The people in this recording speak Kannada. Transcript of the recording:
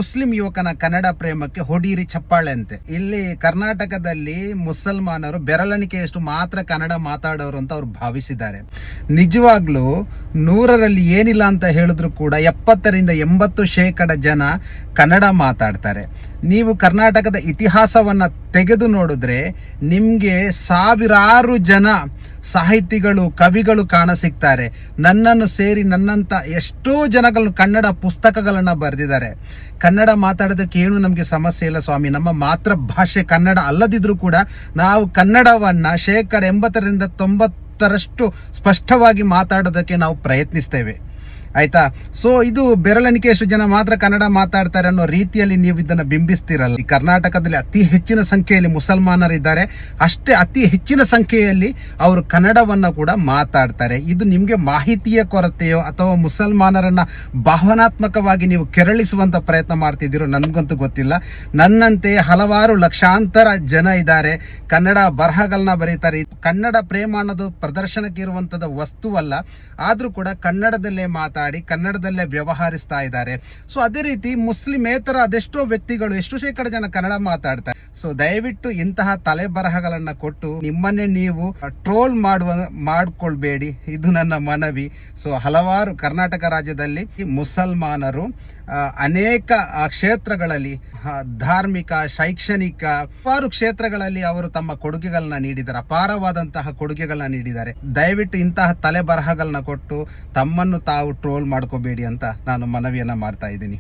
ಮುಸ್ಲಿಂ ಯುವಕನ ಕನ್ನಡ ಪ್ರೇಮಕ್ಕೆ ಹೊಡೀರಿ ಚಪ್ಪಾಳೆ ಅಂತೆ. ಇಲ್ಲಿ ಕರ್ನಾಟಕದಲ್ಲಿ ಮುಸಲ್ಮಾನರು ಬೆರಳೆಣಿಕೆಯಷ್ಟು ಮಾತ್ರ ಕನ್ನಡ ಮಾತಾಡೋರು ಅಂತ ಅವ್ರು ಭಾವಿಸಿದ್ದಾರೆ. ನಿಜವಾಗ್ಲೂ 100ರಲ್ಲಿ ಏನಿಲ್ಲ ಅಂತ ಹೇಳಿದ್ರು ಕೂಡ 70-80% ಜನ ಕನ್ನಡ ಮಾತಾಡ್ತಾರೆ. ನೀವು ಕರ್ನಾಟಕದ ಇತಿಹಾಸವನ್ನ ತೆಗೆದು ನೋಡಿದ್ರೆ ನಿಮ್ಗೆ ಸಾವಿರಾರು ಜನ ಸಾಹಿತಿಗಳು, ಕವಿಗಳು ಕಾಣಸಿಗ್ತಾರೆ. ನನ್ನನ್ನು ಸೇರಿ ನನ್ನಂತ ಎಷ್ಟೋ ಜನಗಳು ಕನ್ನಡ ಪುಸ್ತಕಗಳನ್ನ ಬರೆದಿದ್ದಾರೆ. ಕನ್ನಡ ಮಾತಾಡೋದಕ್ಕೆ ಏನು ನಮಗೆ ಸಮಸ್ಯೆ ಇಲ್ಲ ಸ್ವಾಮಿ. ನಮ್ಮ ಮಾತೃ ಭಾಷೆ ಕನ್ನಡ ಅಲ್ಲದಿದ್ರೂ ಕೂಡ ನಾವು ಕನ್ನಡವನ್ನ 80-90% ಸ್ಪಷ್ಟವಾಗಿ ಮಾತಾಡೋದಕ್ಕೆ ನಾವು ಪ್ರಯತ್ನಿಸ್ತೇವೆ, ಆಯ್ತಾ. ಸೊ ಇದು ಬೆರಳೆಣಿಕೆಯಷ್ಟು ಜನ ಮಾತ್ರ ಕನ್ನಡ ಮಾತಾಡ್ತಾರೆ ಅನ್ನೋ ರೀತಿಯಲ್ಲಿ ನೀವು ಇದನ್ನ ಬಿಂಬಿಸ್ತಿರಲ್ಲ. ಈ ಕರ್ನಾಟಕದಲ್ಲಿ ಅತಿ ಹೆಚ್ಚಿನ ಸಂಖ್ಯೆಯಲ್ಲಿ ಮುಸಲ್ಮಾನರಿದ್ದಾರೆ, ಅಷ್ಟೇ ಅತಿ ಹೆಚ್ಚಿನ ಸಂಖ್ಯೆಯಲ್ಲಿ ಅವರು ಕನ್ನಡವನ್ನ ಕೂಡ ಮಾತಾಡ್ತಾರೆ. ಇದು ನಿಮ್ಗೆ ಮಾಹಿತಿಯ ಕೊರತೆಯೋ ಅಥವಾ ಮುಸಲ್ಮಾನರನ್ನ ಭಾವನಾತ್ಮಕವಾಗಿ ನೀವು ಕೆರಳಿಸುವಂತ ಪ್ರಯತ್ನ ಮಾಡ್ತಿದ್ದೀರೋ ನನ್ಗಂತೂ ಗೊತ್ತಿಲ್ಲ. ನನ್ನಂತೆ ಹಲವಾರು ಲಕ್ಷಾಂತರ ಜನ ಇದ್ದಾರೆ, ಕನ್ನಡ ಬರಹಗಳನ್ನ ಬರೀತಾರೆ. ಕನ್ನಡ ಪ್ರೇಮ ಅನ್ನೋದು ಪ್ರದರ್ಶನಕ್ಕೆ ಇರುವಂತದ ವಸ್ತುವಲ್ಲ, ಆದ್ರೂ ಕೂಡ ಕನ್ನಡದಲ್ಲೇ ಕನ್ನಡದಲ್ಲೇ ವ್ಯವಹರಿಸ್ತಾ ಇದ್ದಾರೆ. ಸೊ ಅದೇ ರೀತಿ ಮುಸ್ಲಿಮೇತರ ಅದೆಷ್ಟೋ ವ್ಯಕ್ತಿಗಳು, ಎಷ್ಟು ಶೇಕಡ ಜನ ಕನ್ನಡ ಮಾತಾಡ್ತಾರೆ. ಸೊ ದಯವಿಟ್ಟು ಇಂತಹ ತಲೆ ಬರಹಗಳನ್ನ ಕೊಟ್ಟು ನಿಮ್ಮನ್ನೇ ನೀವು ಟ್ರೋಲ್ ಮಾಡ್ಕೊಳ್ಬೇಡಿ, ಇದು ನನ್ನ ಮನವಿ. ಸೊ ಹಲವಾರು ಕರ್ನಾಟಕ ರಾಜ್ಯದಲ್ಲಿ ಮುಸಲ್ಮಾನರು ಅನೇಕ ಕ್ಷೇತ್ರಗಳಲ್ಲಿ, ಧಾರ್ಮಿಕ, ಶೈಕ್ಷಣಿಕ ಹಲವಾರು ಕ್ಷೇತ್ರಗಳಲ್ಲಿ ಅವರು ತಮ್ಮ ಕೊಡುಗೆಗಳನ್ನ ನೀಡಿದ್ದಾರೆ, ಅಪಾರವಾದಂತಹ ಕೊಡುಗೆಗಳನ್ನ ನೀಡಿದ್ದಾರೆ. ದಯವಿಟ್ಟು ಇಂತಹ ತಲೆ ಬರಹಗಳನ್ನ ಕೊಟ್ಟು ತಮ್ಮನ್ನು ತಾವು ಟ್ರೋಲ್ ಮಾಡ್ಕೋಬೇಡಿ ಅಂತ ನಾನು ಮನವಿಯನ್ನ ಮಾಡ್ತಾ ಇದ್ದೀನಿ.